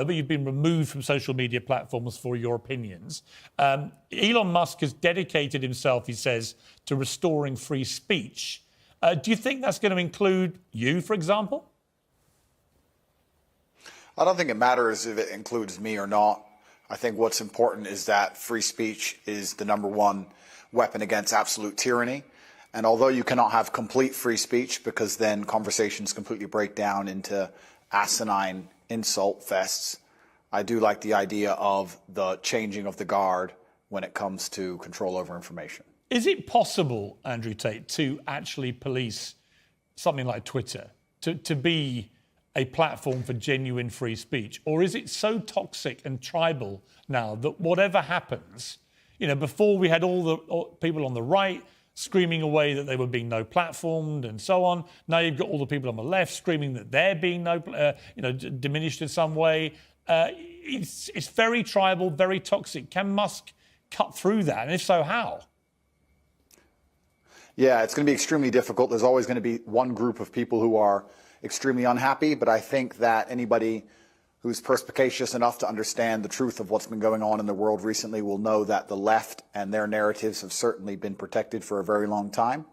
but you've been removed from social media platforms for your opinions. Elon Musk has dedicated himself, he says, to restoring free speech. Do you think that's going to include you, for example? I don't think it matters if it includes me or not. I think what's important is that free speech is the #1 weapon against absolute tyranny. And although you cannot have complete free speech, because then conversations completely break down into asinine insult fests, I do like the idea of the changing of the guard when it comes to control over information. Is it possible, Andrew Tate, to actually police something like Twitter, to be a platform for genuine free speech? Or is it so toxic and tribal now that whatever happens, before we had all the people on the right screaming away that they were being no platformed and so on. Now you've got all the people on the left screaming that they're being diminished in some way. It's very tribal, very toxic. Can Musk cut through that? And if so, how? Yeah, it's going to be extremely difficult. There's always going to be one group of people who are extremely unhappy, but I think that anybody who's perspicacious enough to understand the truth of what's been going on in the world recently will know that the left and their narratives have certainly been protected for a very long time.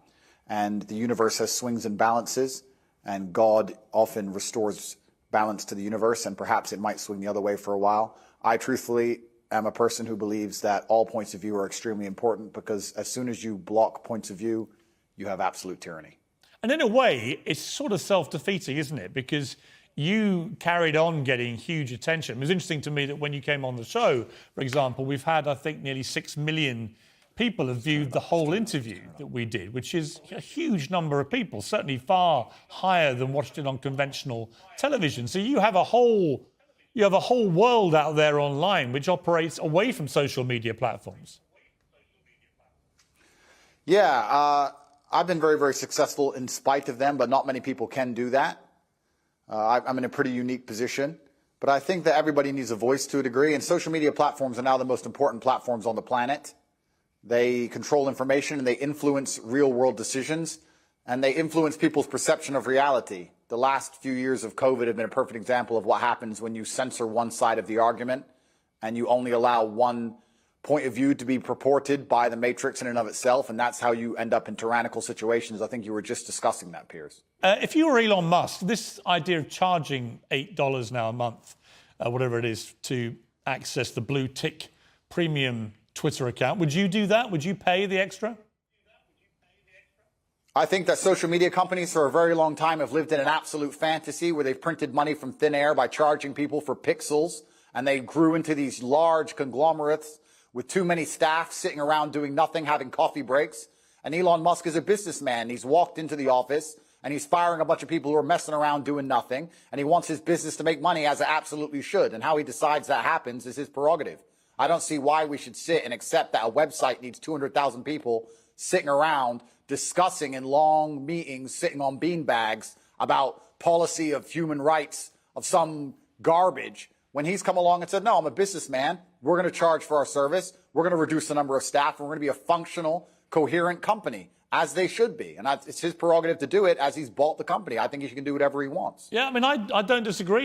And the universe has swings and balances, and God often restores balance to the universe, and perhaps it might swing the other way for a while. I truthfully am a person who believes that all points of view are extremely important, because as soon as you block points of view, you have absolute tyranny. And in a way, it's sort of self-defeating, isn't it? Because you carried on getting huge attention. It was interesting to me that when you came on the show, for example, we've had, I think, nearly 6 million people have viewed the whole interview that we did, which is a huge number of people, certainly far higher than watched it on conventional television. So you have a whole world out there online which operates away from social media platforms. Yeah, I've been very, very successful in spite of them, but not many people can do that. I'm in a pretty unique position, but I think that everybody needs a voice to a degree, and social media platforms are now the most important platforms on the planet. They control information, and they influence real-world decisions, and they influence people's perception of reality. The last few years of COVID have been a perfect example of what happens when you censor one side of the argument and you only allow one point of view to be purported by the matrix in and of itself, and that's how you end up in tyrannical situations. I think you were just discussing that, Piers. If you were Elon Musk, this idea of charging $8 now a month, whatever it is, to access the blue tick premium Twitter account, would you do that? Would you pay the extra? I think that social media companies for a very long time have lived in an absolute fantasy where they've printed money from thin air by charging people for pixels, and they grew into these large conglomerates with too many staff sitting around doing nothing, having coffee breaks. And Elon Musk is a businessman. He's walked into the office and he's firing a bunch of people who are messing around doing nothing. And he wants his business to make money, as it absolutely should. And how he decides that happens is his prerogative. I don't see why we should sit and accept that a website needs 200,000 people sitting around discussing in long meetings, sitting on beanbags about policy of human rights of some garbage, when he's come along and said, no, I'm a businessman. We're going to charge for our service. We're going to reduce the number of staff. And we're going to be a functional, coherent company, as they should be. And it's his prerogative to do it, as he's bought the company. I think he can do whatever he wants. Yeah, I mean, I don't disagree.